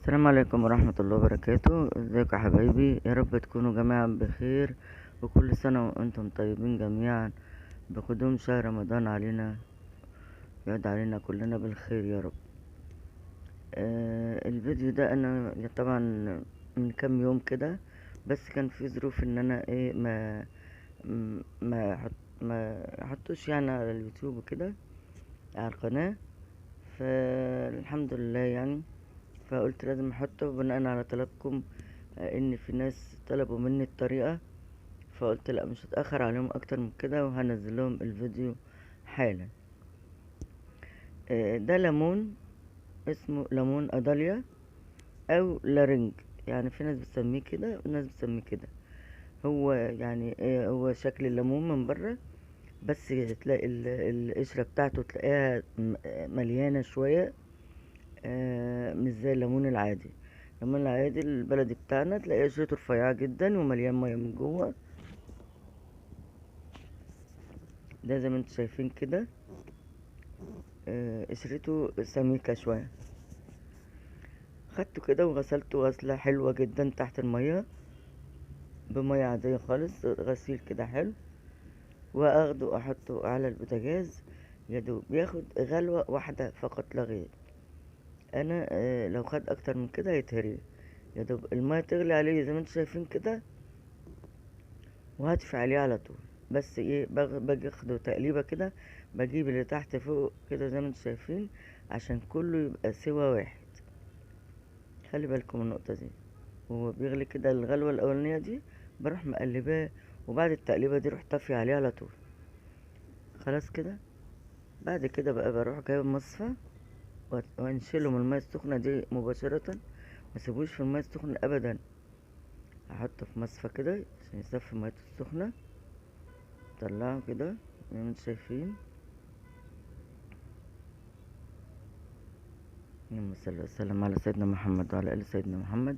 السلام عليكم ورحمة الله وبركاته. ازيكم يا حبايبي؟ يا رب تكونوا جميعا بخير، وكل سنة وانتم طيبين جميعا بقدوم شهر رمضان علينا. يعود علينا كلنا بالخير يا رب. الفيديو ده انا طبعا من كام يوم كده، بس كان في ظروف ان انا ايه ما حطوش يعني على اليوتيوب وكده على القناة. فالحمد لله يعني، فقلت لازم احطه بناء على طلبكم، ان في ناس طلبوا مني الطريقة. فقلت لا، مش هتأخر عليهم اكتر من كده وهنزل لهم الفيديو حالا. ده ليمون، اسمه ليمون اداليا او لارنج، يعني في ناس بتسميه كده وناس بتسميه كده. هو يعني هو شكل الليمون من بره، بس تلاقي القشرة بتاعته تلاقيها مليانة شوية، مش زي الليمون العادي. الليمون العادي البلدي بتاعنا تلاقيه قشرته رفيعة جدا ومليان مية من جوه. ده زي ما انتوا شايفين كده، قشرته سميكة شوية. خدته كده وغسلته غسلة حلوة جدا تحت المية، بمية عادية خالص، غسيل كده حلو. واخده واحطه على البوتاجاز، يدوب ياخد غلوة واحدة فقط لا غير. انا لو خد اكتر من كده هيتهري. يدوب المية تغلي عليه زي ما انتوا شايفين كده، وهطفي عليه على طول. بس ايه، باجي اخده تقليبه كده، بجيب اللي تحت فوق كده زي ما انتوا شايفين، عشان كله يبقى سوا واحد. خلي بالكم من النقطه دي. وهو بيغلي كده الغلوه الاولانيه دي، بروح مقلباه، وبعد التقليبه دي روح طافي عليه على طول. خلاص كده. بعد كده بقى بروح جايب مصفى، وانشله من الميه السخنه دي مباشره. ما سيبوش في الميه السخنه ابدا، احطه في مصفى كده عشان يصفي ميته السخنه. طلعه كده زي ما انتوا شايفين. اللهم صل وسلم على سيدنا محمد وعلى ال سيدنا محمد.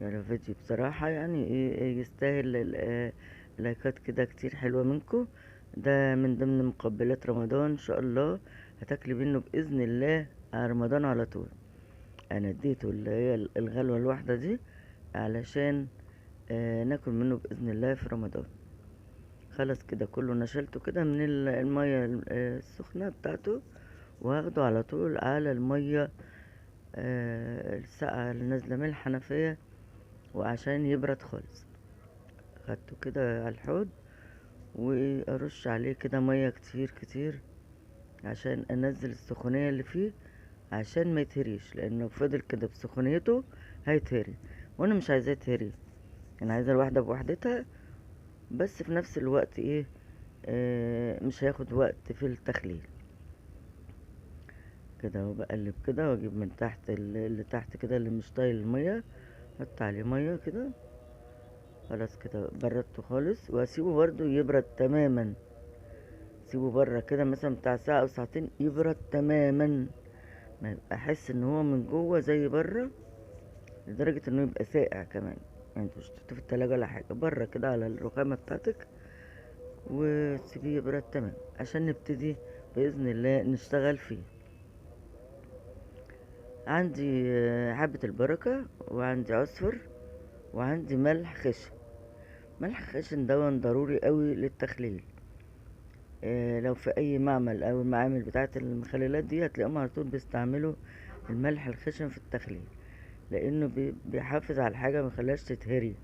يعني الفيديو بصراحة يعني ايه يستاهل لايكات كده كتير حلوة منكم. ده من ضمن مقبلات رمضان ان شاء الله، هتاكلي منه باذن الله على رمضان على طول. انا اديته اللي هي الغلوة الواحدة دي علشان ناكل منه باذن الله في رمضان. خلاص كده كله نشلته كده من المية السخنة بتاعته، واخده على طول على المية الساقعة اللي نازلة من الحنفية، وعشان يبرد خالص. خدته كده على الحوض، وارش عليه كده مية كتير كتير عشان انزل السخونية اللي فيه، عشان ما يتهريش، لانه فضل كده بسخونيته هيتهري، وانا مش عايزاه يتهري. انا عايزة الواحدة بوحدتها، بس في نفس الوقت ايه، مش هياخد وقت في التخليل. كده وبقلب كده، واجيب من تحت اللي تحت كده اللي مش طايل المية، احط عليه مية كده. خلاص كده بردته خالص، واسيبه برضو يبرد تماما. سيبه بره كده مثلا بتاع ساعة او ساعتين يبرد تماما، ما يبقى احس ان هو من جوه زي بره، لدرجة انه يبقى ساقع كمان. يعني انت مش تحطه في التلاجة ولا حاجة، بره كده على الرخامة بتاعتك، وسيبيه يبرد تمام عشان نبتدي بإذن الله نشتغل فيه. عندي حبة البركة، وعندي عصفر، وعندي ملح خشن. ملح خشن ده ضروري قوي للتخليل. لو في اي معمل او المعامل بتاعه المخللات دي هتلاقيهم على طول بيستعملوا الملح الخشن في التخليل، لانه بيحافظ على الحاجه ما يخليهاش تتهري.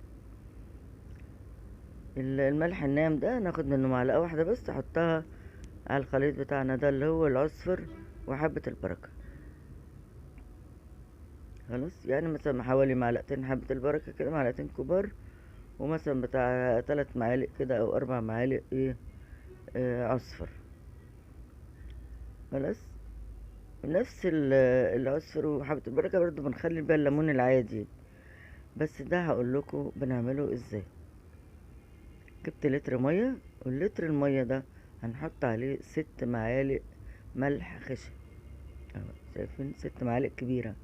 الملح الناعم ده ناخد منه معلقه واحده بس، تحطها على الخليط بتاعنا ده اللي هو العصفر وحبه البركه. خلاص، يعني مثلا حوالي معلقتين حبه البركه كده، معلقتين كبار، ومثلا بتاع 3 معالق كده او 4 معالق ايه، عصفر. خلاص. نفس العصفر وحبة البركة برضو بنخلي بيها الليمون العادي، بس ده هقول لكم بنعمله ازاي. جبت لتر مية، واللتر المية ده هنحط عليه 6 معالق ملح خشن. اهو شايفين 6 معالق كبيرة،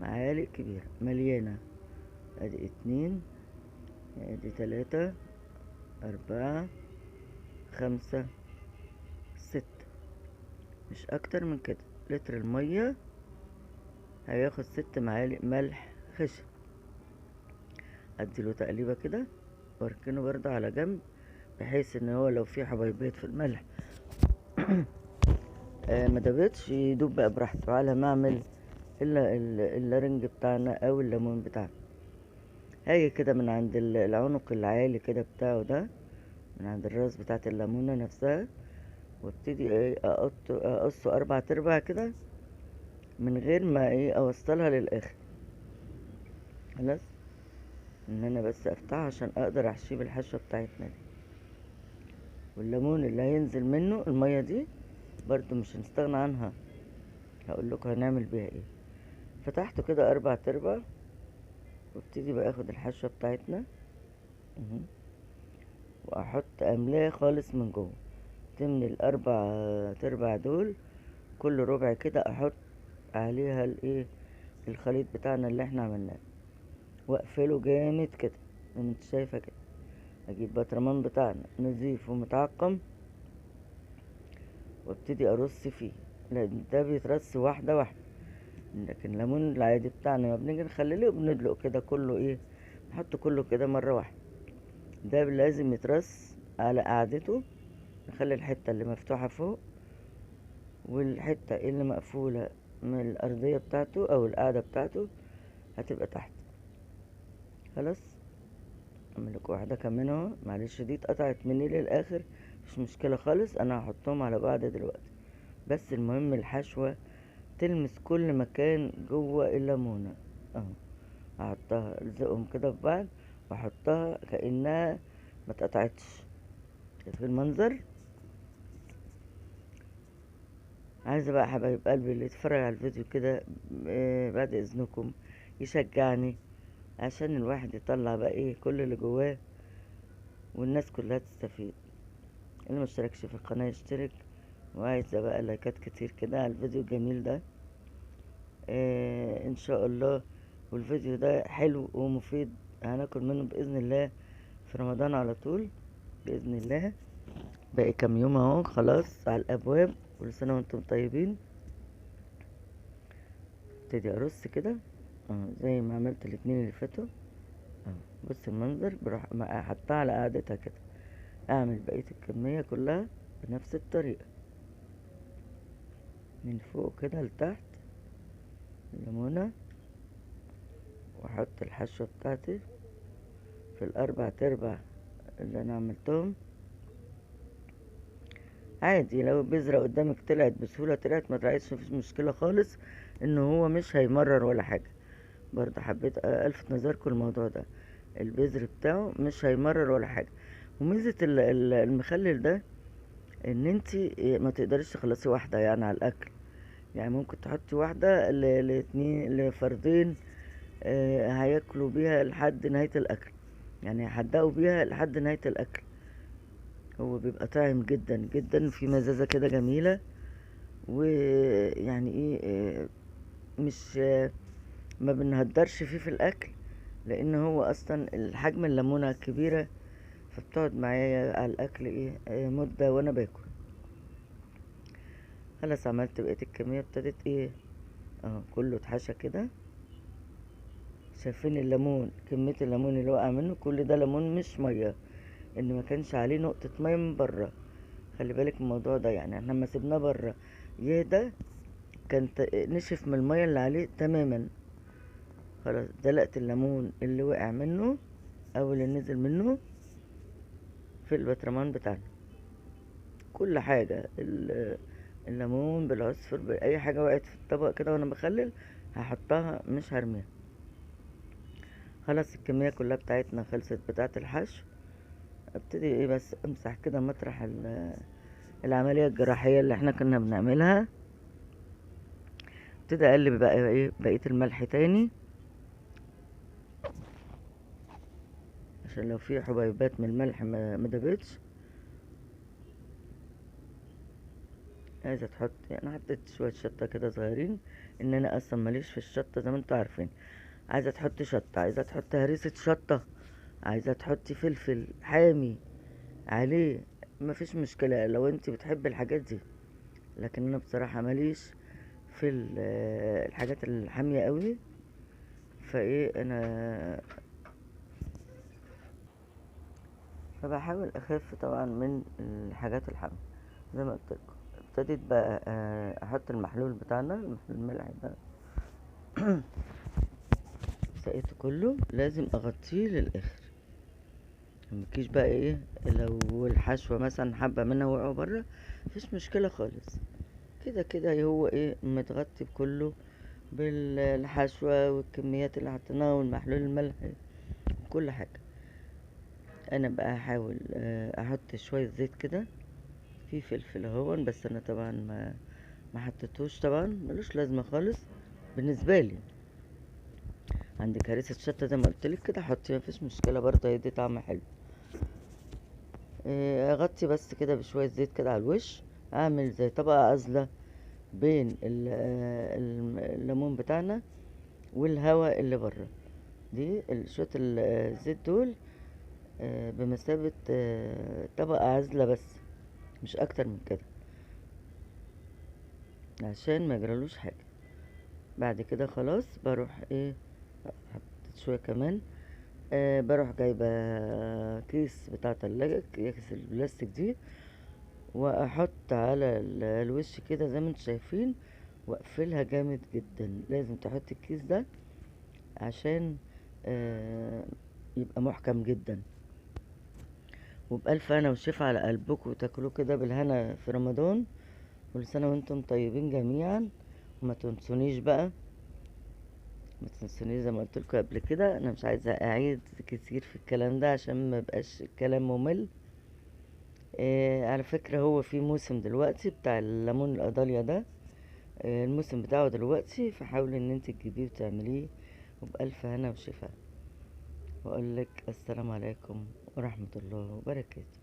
معالق كبيرة مليانة. ادي 2، ادي 3، 4، 5، 6، مش اكتر من كده. لتر المية هياخد 6 معالق ملح خشن. اديله تقليبه كده واركنه برضه على جنب، بحيث ان هو لو في حبيبات في الملح ما دابتش يدوب بقى براحته، على ما اعمل اللارنج بتاعنا او الليمون بتاعنا. هاجي كده من عند العنق العالي كده بتاعه ده، من عند الراس بتاعت الليمونة نفسها، وابتدي اقصه 4 ارباع كده، من غير ما اوصلها للاخر. خلاص، ان انا بس افتحها عشان اقدر احشيه بالحشوة بتاعتنا دي. والليمون اللي هينزل منه المية دي برضو مش هنستغنى عنها، هقول لكم هنعمل بيها ايه. فتحته كده 4 ارباع، وابتدي بقى اخد الحشوة بتاعتنا اهو، واحط املاه خالص من جوه. من ال4 ارباع دول كل ربع كده احط عليها الخليط بتاعنا اللي احنا عملناه، واقفله جامد كده زي ما انت شايفه كده. اجيب بطرمان بتاعنا نضيف ومتعقم، وابتدي ارص فيه، لان ده بيترص واحده واحده. لكن الليمون العادي بتاعنا ما بنيجي نخلله وبندلق كده كله نحط كله كده مره واحده. ده لازم يترص على قعدته، نخلي الحته اللي مفتوحه فوق والحته اللي مقفوله من الارضيه بتاعته او القاعده بتاعته هتبقى تحت. خلاص، اعمل لكم واحده كمان اهو. معلش دي اتقطعت مني للاخر، مش مشكله خالص، انا هحطهم على بعض دلوقتي. بس المهم الحشوه تلمس كل مكان جوه الليمونه اهو. هحطها الزقهم كده في بعض، واحطها كانها ما اتقطعتش. شايفين المنظر؟ عايزه بقى حبايب قلبي اللي يتفرج على الفيديو كده بعد اذنكم يشجعني، عشان الواحد يطلع بقى كل اللي جواه، والناس كلها تستفيد. اللي مشتركش في القناه يشترك، وعايزه بقى لايكات كتير كده على الفيديو الجميل ده ان شاء الله. والفيديو ده حلو ومفيد، هناكل منه باذن الله في رمضان على طول باذن الله. باقي كام يوم اهو، خلاص على الابواب. كل سنه وانتم طيبين. ابتدي ارص كده زي ما عملت الاتنين اللي فاتوا اهو. بص المنظر، بروح احطها على قاعدتها كده، اعمل بقيه الكميه كلها بنفس الطريقه من فوق كده لتحت الليمونه، واحط الحشوه بتاعتي في ال4 ارباع اللي انا عملتهم. عادي لو البذرة قدامك طلعت بسهولة، طلعت ما طلعتش مفيش مشكلة خالص، ان هو مش هيمرر ولا حاجة. برضه حبيت الفت نظركم الموضوع ده، البذر بتاعه مش هيمرر ولا حاجة. وميزة المخلل ده ان انتي ما تقدريش تخلصي واحدة يعني على الاكل. يعني ممكن تحطي واحدة لاتنين لفردين هياكلوا بيها لحد نهاية الاكل، يعني هيحدقوا بيها لحد نهاية الاكل. هو بيبقى طعم جدا جدا، في مزازة كده جميلة، ويعني مش ما بنهدرش فيه في الاكل، لان هو اصلا الحجم الليمونة كبيرة، فبتقعد معايا على الاكل مدة وانا باكل. خلاص عملت بقية الكمية، ابتدت اهو كله اتحشى كده. شايفين الليمون، كمية الليمون اللي وقع منه كل ده ليمون مش مية، ان ما كانش عليه نقطة مية من بره. خلي بالك من الموضوع ده، يعني احنا لما سيبناه بره يهدى كان نشف من المية اللي عليه تماما. خلاص دلقت الليمون اللي وقع منه او اللي نزل منه في البطرمان بتاعنا. كل حاجة الليمون بالعصفر بأي حاجة وقعت في الطبق كده وانا بخلل هحطها مش هرميها. خلاص الكمية كلها بتاعتنا خلصت بتاعت الحشو. ابتدي بس امسح كده مطرح العملية الجراحية اللي احنا كنا بنعملها. ابتدي اقلب بقى بقية الملح تاني، عشان لو في حبيبات من الملح ما دابتش. عايزه تحط، يعني حطيت شويه شطه كده صغيرين، ان انا اصلا ماليش في الشطه زي ما انتوا عارفين. عايزه تحطي شطه، عايزه تحطي هريسه شطه، عايزه تحطي فلفل حامي عليه، مفيش مشكله لو انت بتحبي الحاجات دي. لكن انا بصراحه ماليش في الحاجات الحامية قوي، فايه انا فبحاول اخف طبعا من الحاجات الحامية. زي ما قلت لكم، ابتديت بقى احط المحلول بتاعنا، المحلول الملح ده سقيته كله، لازم اغطيه للاخر. متجيش بقى ايه لو الحشوة مثلا حبة منها وقعوا برا، مفيش مشكلة خالص. كده كده هو ايه متغطي بكله بالحشوة والكميات اللي حطيناها والمحلول الملح وكل حاجة. انا بقى هحاول احط شوية زيت كده في فلفل اهون، بس انا طبعا ما حطيتهوش، طبعا ملوش لازمة خالص بالنسبة لي. عندك هريسة شطة زي ما قلتلك كده حطي، مفيش مشكلة برضه، هيدي طعم حلو. اغطي بس كده بشوية زيت كده على الوش، اعمل زي طبقة عازلة بين الليمون بتاعنا والهواء اللي بره. دي شوية الزيت دول بمثابة طبقة عازلة بس، مش اكتر من كده، عشان ما يجرالوش حاجة. بعد كده خلاص بروح ايه، حطيت شوية كمان. بروح جايبة كيس بتاع تلاجة، كيس البلاستيك دي، واحط على الوش كده زي ما انتم شايفين، واقفلها جامد جدا. لازم تحط الكيس ده عشان آه يبقى محكم جدا. وبألف هنا وشفا على قلبكم، وتاكلوه كده بالهنا في رمضان. كل سنة وانتم طيبين جميعا. وما تنسونيش بقى، ما تنسونيش زي ما قلت لكم قبل كده، انا مش عايزه اعيد كتير في الكلام ده عشان ما يبقاش الكلام ممل. على فكره هو في موسم دلوقتي بتاع الليمون القضاليا ده، الموسم بتاعه دلوقتي، فحاولي ان انت تجيبيه وتعمليه. وبألف هنا وشفا. واقول لك السلام عليكم ورحمه الله وبركاته.